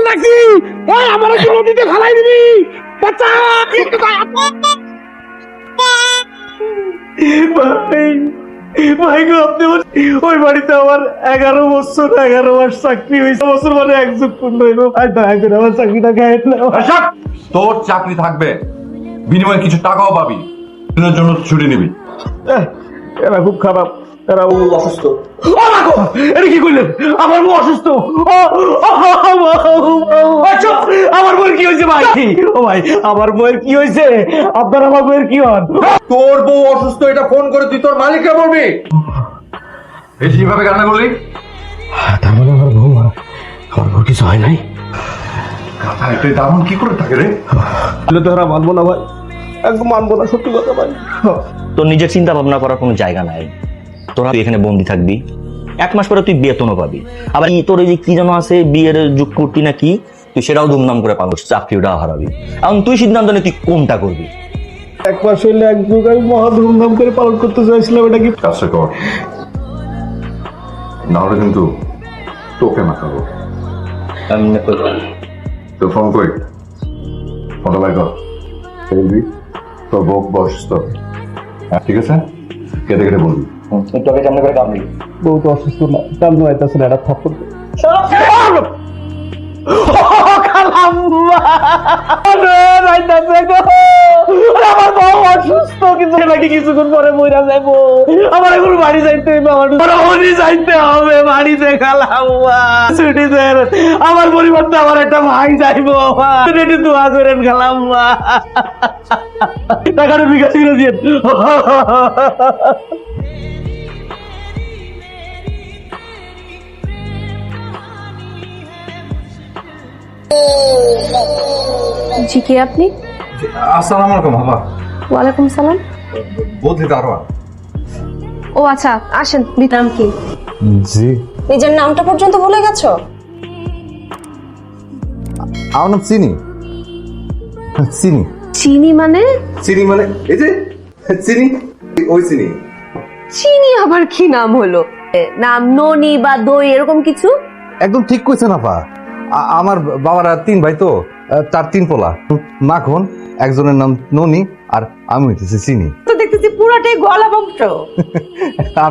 নাকি আমার নদীতে ফেলাই দিবি বাচ্চা ভাই গো, আপনি ওই বাড়িতে আমার 11 বছর 11 মাস চাকরি হয়েছে, বছর মানে 1 যুগ পূর্ণ হইলো। আমার চাকরিটা খাই তোর চাকরি থাকবে, বিনিময়ে কিছু টাকাও পাবি, দিনের জন্য ছুটি নিবি। এরা খুব খারাপ, এরা অসুস্থ। এটা কি করলেন? আমার বউ অসুস্থ। আমার বউয়ের কি হয়েছে ভাই? ও ভাই, আমার বউয়ের কি হয়েছে? আপনার আমার বউয়ের কি হন? তোর বউ অসুস্থ, এটা ফোন করে তুই তোর মালিককে বলবি? বেশি ভাবে কান্না করলি? তার মানে আমার বউ কিছু হয় নাই। তুই তেমন কি করে থাকে রে? তো এরা মানবো না ভাই, একদম মানবো না, সত্যি কথা ভাই। তোর নিজের চিন্তা ভাবনা করার কোনো জায়গা নাই। তোরা তুই এখানে বন্দি থাকবি, 1 মাস পরে তুই বেতনও পাবি। আবার তোর এই যে কি যেন আছে বিয়ের যুগ করতি না কি, তুই সেটাও ধুমধাম করে পাবো, চাকরিটাও হারাবি। এখন তুই সিদ্ধান্ত নে তুই কোনটা করবি। 1 মাস হইলে 1 যুগ আমি মহা ধুমধাম করে পালন করতে চাইছিলাম, এটা কি? কাজটা কর, নাহলে কিন্তু তোকে মাথাবো। তো ফোন করি, ফোনটা বাই কর। বলবি তোর বউ অসুস্থ, ঠিক আছে? কেটে কেটে বলবি। একটু আগে সামনে করে কামড়ি। বউ তো অসুস্থ না, কান্দ আইতাছে না, এটা থাপ্পড়। আমার বউ অসুস্থ, কিন্তু নাকি কিছুক্ষণ পরে মইরা যাইবো। আমার এখন বাড়ি যাইতে হইবে, যাইতে হবে বাড়িতে। খালাম্মা ছুটি দেন, আমার পরিবর্তে আমার একটা ভাই যাইবো। একটু দোয়া করেন খালাম্মা, টাকাটা বিকাশ করে দিন। জি, কে আপনি? আসসালামু আলাইকুম বাবা। ওয়ালাইকুম সালাম। বদলি দারোয়ান। ও আচ্ছা, আসেন। নাম কি? জি, নিজের নামটা পর্যন্ত ভুলে গেছো? আমার নাম চিনি। চিনি চিনি মানে? চিনি মানে এই যে চিনি, ওই চিনি। চিনি আবার কি নাম হলো? নাম ননি বা দই এরকম কিছু? একদম ঠিক কইছেন আপা। আমার বাবারা 3 ভাই তো, তার 3 পোলা। মাখন, একজনের নাম ননি, আর আমি হইতেছি চিনি। তো দেখতেছি পুরাটাই গলা বংশ।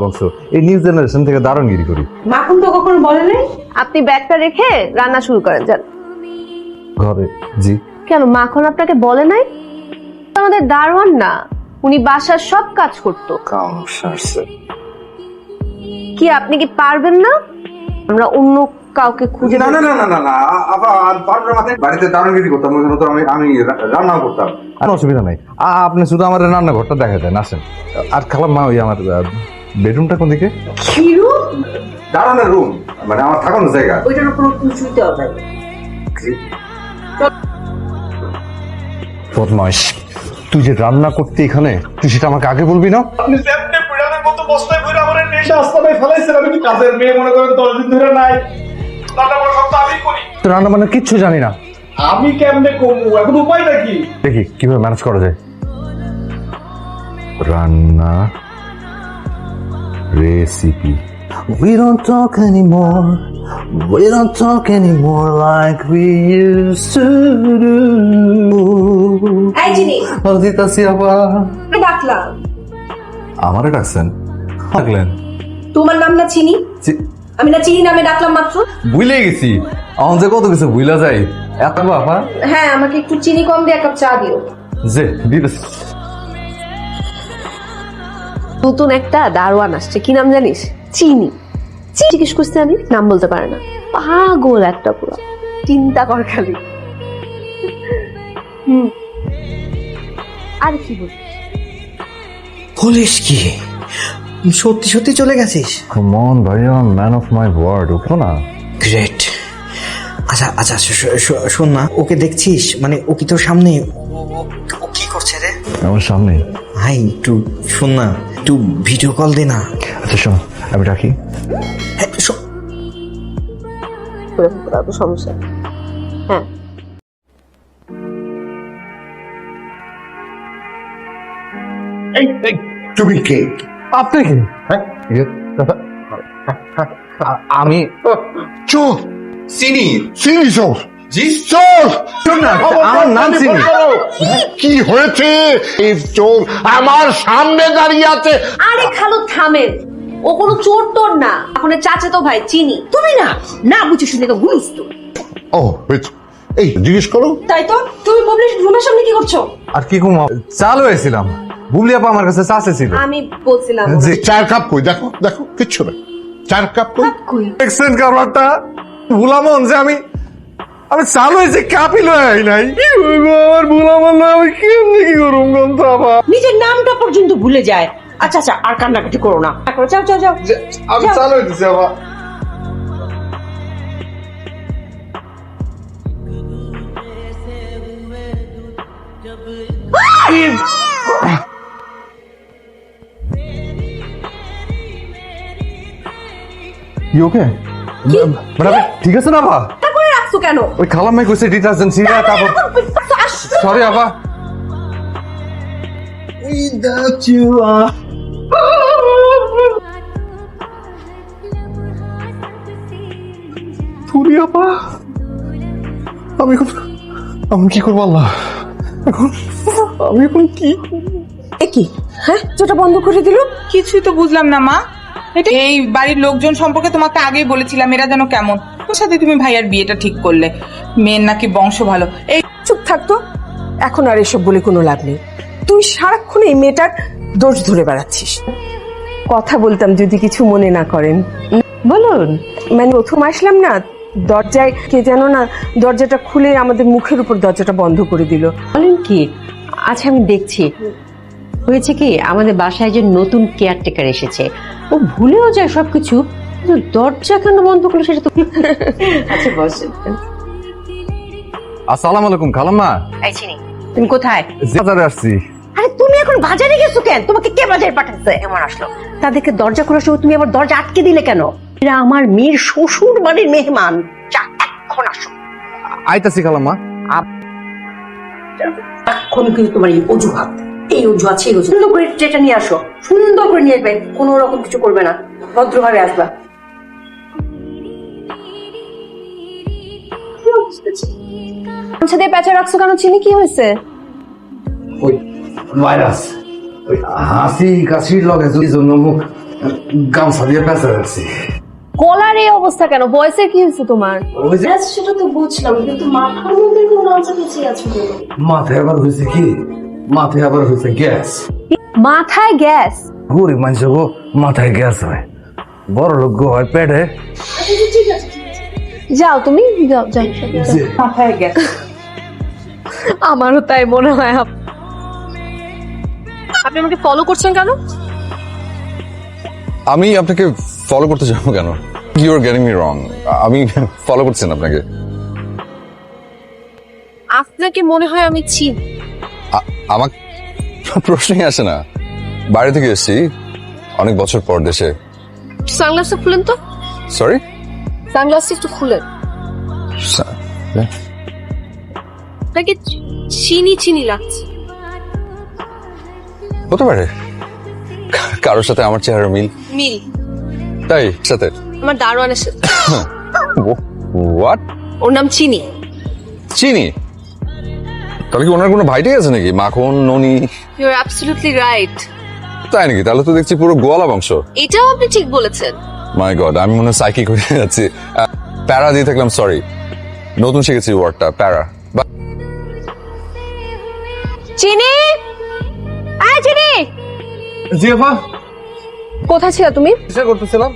বংশ। এই নিউ জেনারেশন থেকে দারুণগিরি করি। মাখন তো কখনো বলে নাই। আপনি ব্যাগটা রেখে রান্না শুরু করেন, যান। ঘরে? জি। কেন, মাখন আপনাকে বলে নাই? আমাদের দারোয়ান না, উনি বাসার সব কাজ করতো। কি আপনি কি পারবেন না? আমরা অন্য কাউকে খুঁজে না না না না না না আপা, পারবে মাথায় বাড়িতে দারুণগিরি করতাম, ওই জন্য তো আমি রান্নাও করতাম। আর অসুবিধা নাই, আপনি শুধু আমার রান্নাঘরটা দেখা দেন, আসেন। আর খালাম মা, ওই আমার বেডরুমটা কোন দিকে? কি রুম? দারুণের রুম, মানে আমার থাকানোর জায়গা। ওইটার উপর কিছুতে হবে। বদমাইশ, তুই যে রান্না করতে এখানে, তুই সেটা আমাকে আগে বলবি না? আপনি যেমনি পুরানের মতো বস্তায় ভরে আমার নেশা আস্তানায় ফেলাইছেন। আমি কি কাজের মেয়ে মনে করেন 10 দিন ধরে নাই? রান্না করা সব তো আমি করি। রান্না মানে কিচ্ছু জানি না। আমি কেমনে করবো? এখন উপায়টা কি? দেখি কিভাবে ম্যানেজ করা যায়। রান্না recipe. We don't talk anymore. We don't talk anymore like we used to do. এই জিনি, দিতাছি আবার। আমি ডাকলাম। আমারে ডাকছেন? ডাকলেন? তোমার নাম না চিনি? আমি না চিনি নামে ডাকলাম মাত্র। ভুলে গেছি, আমার যে কত কিছু ভুলা যায়। এত বাবা। হ্যাঁ, আমাকে একটু চিনি কম দিয়ে 1 কাপ চা দিও। যে দিতেছি। নতুন একটা দারোয়ান আসছে, কি নাম জানিস? চিনি। জিজ্ঞেস করছি, আমি নাম বলতে পারে না। পাগল একটা পুরো, চিন্তা কর খালি। আর কি বল? বলিস কি, সত্যি সত্যি চলে গেছিস? Come on ভাইয়া, ম্যান অফ মাই ওয়ার্ড, উঠো না। গ্রেট। আচ্ছা আচ্ছা, শোন না, ওকে দেখছিস? মানে ও কি তোর সামনে? ও কি করছে রে? আমার সামনে? ভাই একটু শোন না, একটু ভিডিও কল দে না। আচ্ছা শোন, আমি রাখি। হ্যাঁ, সমস্যা। হ্যাঁ, এই তুমি কে? আপনি কি? হ্যাঁ আমি চোর চিনি চিনি চোর জি চোর শোন না, আমার নাম চিনি। কি হয়েছে? এই চোর আমার সামনে দাঁড়িয়ে আছে। আরে খালু থামেন, ও কোনো চোর তোর না, এখন চাচা তো ভাই চিনি। তুমি না না বুঝে শুনে তো ঘুষ তো। ও হয়েছে। এই জিজ্ঞেস করো। তাই তো, তুমি পাবলিক রুমের সামনে কি করছো? আর কি কুমা চালু হয়েছিলাম, বুবলি আপা আমার কাছে চাষে ছিল। আমি বলছিলাম জি চার কাপ কই? দেখো দেখো কিচ্ছু নেই। চার কাপ কই? কই দেখছেন কারবারটা, ভুলামন যে আমি চালু হয়েছে কাপই লয় নাই। কি হইব আমার ভুলামন না, আমি কেমনি কি করুম গন্ত আপা। নিজের নামটা পর্যন্ত ভুলে যায়। আচ্ছা আচ্ছা, আর কান্নাকাটি করো না, যাও যাও যাও। আমি চালু হইতেছি আপা। ওকে ম্যাডাম ঠিক আছে না আপা? তারপরে রাখছো কেন? ওই খালাম্মাই কইছে ডিটারজেন্ট ছিড়া তারপর সরি আপা। তুরি আপা, আমি কি করবো আল্লাহ এখন? আমি এখন কি কি হ্যাঁ, যেটা বন্ধ করে দিল? কিছুই তো বুঝলাম না মা। এটা এই বাড়ির লোকজন সম্পর্কে তোমাকে আগেই বলেছিলাম, এরা যেন কেমন। ওর সাথে তুমি ভাইয়ার বিয়েটা ঠিক করলে, মেয়ের নাকি বংশ ভালো। এই চুপ থাকতো, এখন আর এসব বলে কোনো লাভ নেই। তুই সারাক্ষণ এই মেয়েটার দোষ ধরে বেড়াচ্ছিস। কথা বলতাম যদি কিছু মনে না করেন। বলুন। মানে প্রথম আসলাম না, দরজায় কে যেন না দরজাটা খুলে আমাদের মুখের উপর দরজাটা বন্ধ করে দিল। বলেন কি? আচ্ছা আমি দেখছি। হয়েছে কি, আমাদের বাসায় যে নতুন কেয়ারটেকার এসেছে, ও ভুলেও যায় সবকিছু, কিন্তু দরজা কেন বন্ধ করলো সেটা তো। আচ্ছা বসেন। আসসালামু আলাইকুম খালাম্মা। এই চিনি, তুমি কোথায়? বাজারে আসছি। আরে তুমি এখন বাজারে গেছো কেন? তোমাকে কে বাজারে পাঠাচ্ছে? এমন আসলো, তাদেরকে দরজা খোলার সময় তুমি আবার দরজা আটকে দিলে কেন? এরা আমার মেয়ের শ্বশুর বাড়ির মেহমান। যা এখন আসো। আইতাছি খালাম্মা। এখন কিন্তু তোমার এই অজুহাত, এই অজুহাত সেই অজুহাত, সুন্দর করে ট্রেটা নিয়ে আসো, সুন্দর করে নিয়ে আসবে, কোনো রকম কিছু করবে না, ভদ্রভাবে আসবা। আচ্ছা দিয়ে প্যাচে রাখছো কেন চিনি? কি হয়েছে? ওই ভাইরাস, ওই হাসি কাশির লগে যদি জন্য মুখ গামছা দিয়ে পেঁচা রাখছি। গলার এই অবস্থা কেন? ভয়েসের কি হয়েছে তোমার? ওই যে সেটা তো বুঝলাম, কিন্তু মাথার মধ্যে কোনো আঞ্চা পিছিয়ে আছে কেন? মাথায় আবার হয়েছে কি, মাথায় আবার হয়েছে গ্যাস। মাথায় গ্যাস? গরিব মানুষ গো মাথায় গ্যাস হয়, বড় লোক গো হয় পেটে। যাও তুমি, যাও যাও। মাথায় গেছে। আমারও তাই মনে হয়। আপনি আমাকে ফলো করছেন কেন? আমি আপনাকে ফলো করতে যাবো কেন? You are getting me wrong. আমি ফলো করছি না আপনাকে। আপনাকে মনে হয় আমি চিনি। আমার প্রশ্নই আসে না। বাইরে থেকে এসেছি অনেক বছর পর দেশে। সানগ্লাসটা খুলেন তো। সরি, সানগ্লাসটা একটু খুলেন। আপনাকে চিনি চিনি লাগছে। হতে পারে কারোর সাথে আমার চেহারা মিল। মিল? তাই সাথে আমার দারোয়ানের সাথে। হোয়াট? ওর নাম চিনি। চিনি? তাহলে কি ওনার কোনো ভাইটাই আছে নাকি? মাখন, ননি? You are absolutely right. তাই নাকি? তাহলে তো দেখছি পুরো গোয়ালা বংশ। এটাও আপনি ঠিক বলেছেন। মাই গড, আমি মনে হয় সাইকিক হয়ে যাচ্ছি। প্যারা দিয়ে থাকলাম, সরি। নতুন শিখেছি ওয়ার্ডটা, প্যারা। চিনি, আয় চিনি। জি আপা। কোথায় ছিল তুমি? চেষ্টা করতেছিলাম।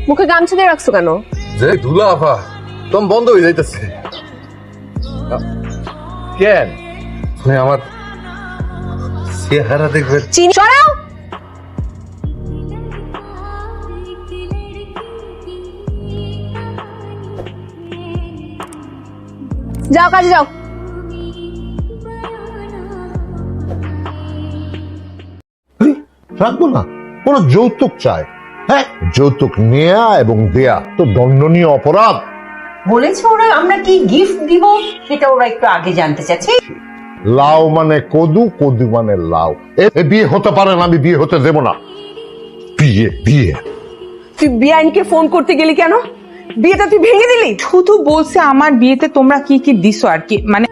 মুখে গামছা দিয়ে রাখছো কেন? যে ধুলা আপা দম বন্ধ হয়ে যাইতেছে। কেন আমার চেহারা দেখবে? চিনি সরাও। যাও কাজে যাও। রাখবো না, কোন যৌতুক চায়? হ্যাঁ, যৌতুক নেয়া এবং দেয়া তো দণ্ডনীয় অপরাধ। বলেছে ওরা আমরা কি গিফট দিব সেটা ওরা একটু আগে জানতে চাচ্ছে। লাউ মানে কদু, কদু মানে লাউ। এ বিয়ে হতে পারে না, আমি বিয়ে হতে দেব না। বিয়ে বিয়ে তুই বিআইনকে ফোন করতে গেলি কেন? বিয়েটা তুই ভেঙে দিলি? শুধু বলছে আমার বিয়েতে তোমরা কি কি দিছো আর কি, মানে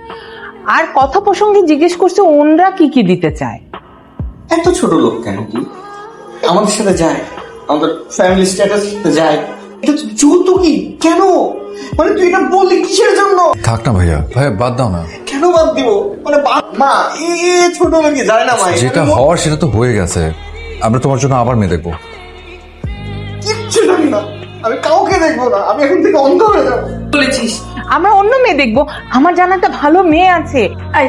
আর কথা প্রসঙ্গে জিজ্ঞেস করছে ওনরা কি কি দিতে চায়। এত ছোট লোক কেন তুই? আমাদের সাথে যায়, আমাদের ফ্যামিলি স্ট্যাটাস যায়, এটা তো যৌতুকই কেন? মানে তুই এটা বললি কিসের জন্য? থাক না ভাইয়া, ভাইয়া বাদ দাও না। কেন বাদ দিব? মানে মা এ ছোট লোকই যায় না মা, যেটা হওয়ার সেটা তো হয়ে গেছে। আমরা তোমার জন্য আবার মেয়ে দেখবো। কিচ্ছু জানি না, আমি কাউকে দেখবো না, আমি এখন থেকে অন্ধ হয়ে যাবো। বলেছিস আমরা অন্য মেয়ে দেখবো? আমার জানা একটা ভালো মেয়ে আছে। আই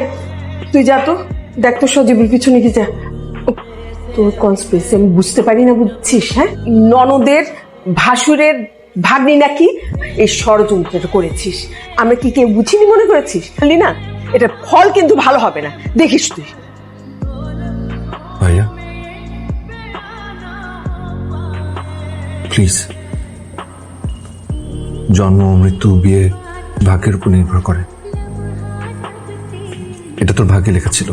তুই যা তো, দেখ তো সজীবের পিছনে কি যা। তোর কনস্পিরেসি আমি বুঝতে পারি না, বুঝছিস? হ্যাঁ, ননদের ভাসুরের ভাগ্নি নাকি এই ষড়যন্ত্রটা করেছিস। আমরা কি কেউ বুঝিনি মনে করেছিস? বললি না, এটা ফল কিন্তু ভালো হবে না, দেখিস তুই। ভাইয়া প্লিজ, জন্ম মৃত্যু বিয়ে ভাগ্যের উপর নির্ভর করে। এটা তোর ভাগ্যে লেখা ছিল,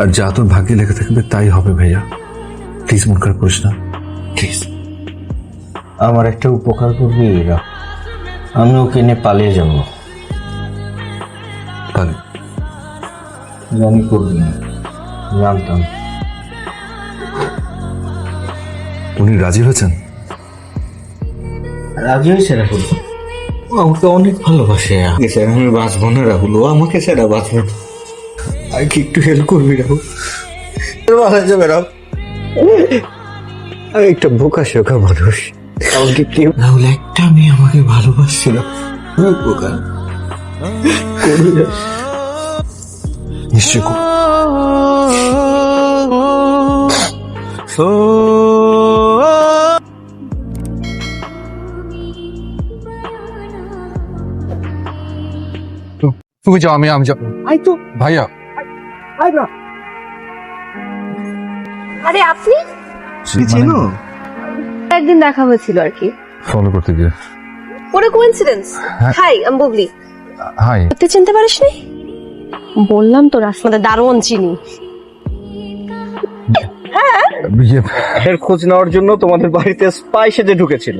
আর যা তোর ভাগ্যে লেখা থাকবে তাই হবে ভাইয়া। প্লিজ মন খারাপ করিস না, প্লিজ। আমার একটা উপকার করবি এরা, আমি ওকে নিয়ে পালিয়ে যাব। আমি করবি না, জানতাম। উনি রাজি হয়েছেন? রাজি হয়েছে রাহুল, ও আমাকে অনেক ভালোবাসে। আমি বাঁচবো না রাহুল, ও আমাকে ছাড়া বাঁচবে না। আর কি একটু হেল্প করবি রাহুল? ভালো যাবে রাহুল, আমি একটা বোকা শোকা মানুষ, আমাকে কেউ রাহুল একটা মেয়ে আমাকে ভালোবাসছিল। বোকা নিশ্চয় তুমি যাও, আমি যাবো। আই তো ভাইয়া আই না। আরে আপনি চেনো? একদিন দেখা হয়েছিল আর কি, ফলো করতে গিয়ে। পুরো কোইন্সিডেন্স। হাই, আমি বুবলি। হাই। তুই চিনতে পারিসনি? বললাম তো রাস্তাতে দারোয়ান চিনি। এর খোঁজ নেওয়ার জন্য তোমাদের বাড়িতে স্পাই সেজে ঢুকেছিল।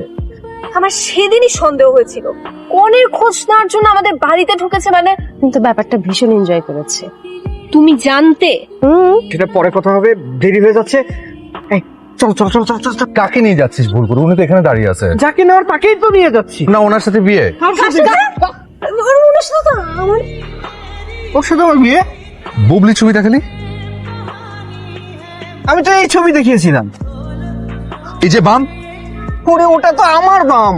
আমার সেদিনই সন্দেহ হয়েছিল কনের খোঁজ নেওয়ার জন্য আমাদের বাড়িতে ঢুকেছে, মানে কিন্তু ব্যাপারটা ভীষণ এনজয় করেছে। তুমি জানতে? সেটা পরে কথা হবে, দেরি হয়ে যাচ্ছে। এই, চল চল চল চল চল। কাকে নিয়ে যাচ্ছিস ভুল করে? উনি তো এখানে দাঁড়িয়ে আছে। যাকে নেওয়ার তাকেই তো নিয়ে যাচ্ছি। না, ওনার সাথে বিয়ে। ওর সাথে আমার বিয়ে? বুবলি ছবি দেখালি? আমি তো এই ছবি দেখিয়েছিলাম। এই যে বাম, ওরে ওটা তো আমার বাম।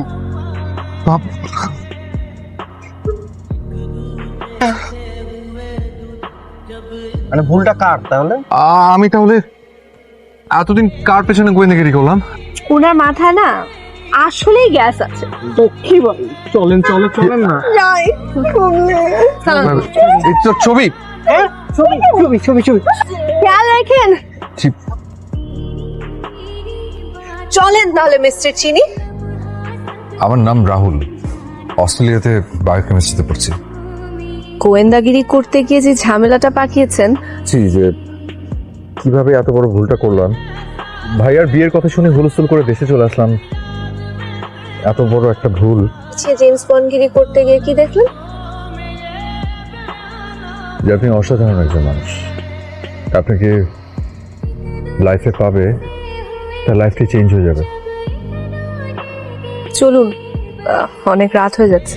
মানে ভুলটা কার তাহলে? আমি তাহলে এতদিন কার পেছনে গোয়েন্দাগিরি করলাম? ওনার মাথায় না আসলেই গ্যাস আছে। কি বল? চলেন চলে চলেন না। যাই এই তো ছবি। ছবি ছবি ছবি ছবি খেয়াল রাখেন। চলেন তাহলে মিস্টার চিনি। আমার নাম রাহুল, অস্ট্রেলিয়াতে বায়োকেমিস্ট্রিতে পড়ছি। গোয়েন্দাগিরি করতে গিয়ে যে ঝামেলাটা পাকিয়েছেন, যে কিভাবে এত বড় ভুলটা করলাম। ভাইয়ার বিয়ের কথা শুনে হুলস্থুল করে দেশে চলে আসলাম, এত বড় একটা ভুল। জেমস বন্ডগিরি করতে গিয়ে কি দেখলেন? যে আপনি অসাধারণ একজন মানুষ, আপনাকে লাইফে পাবে, তার লাইফটি চেঞ্জ হয়ে যাবে। চলুন, অনেক রাত হয়ে যাচ্ছে।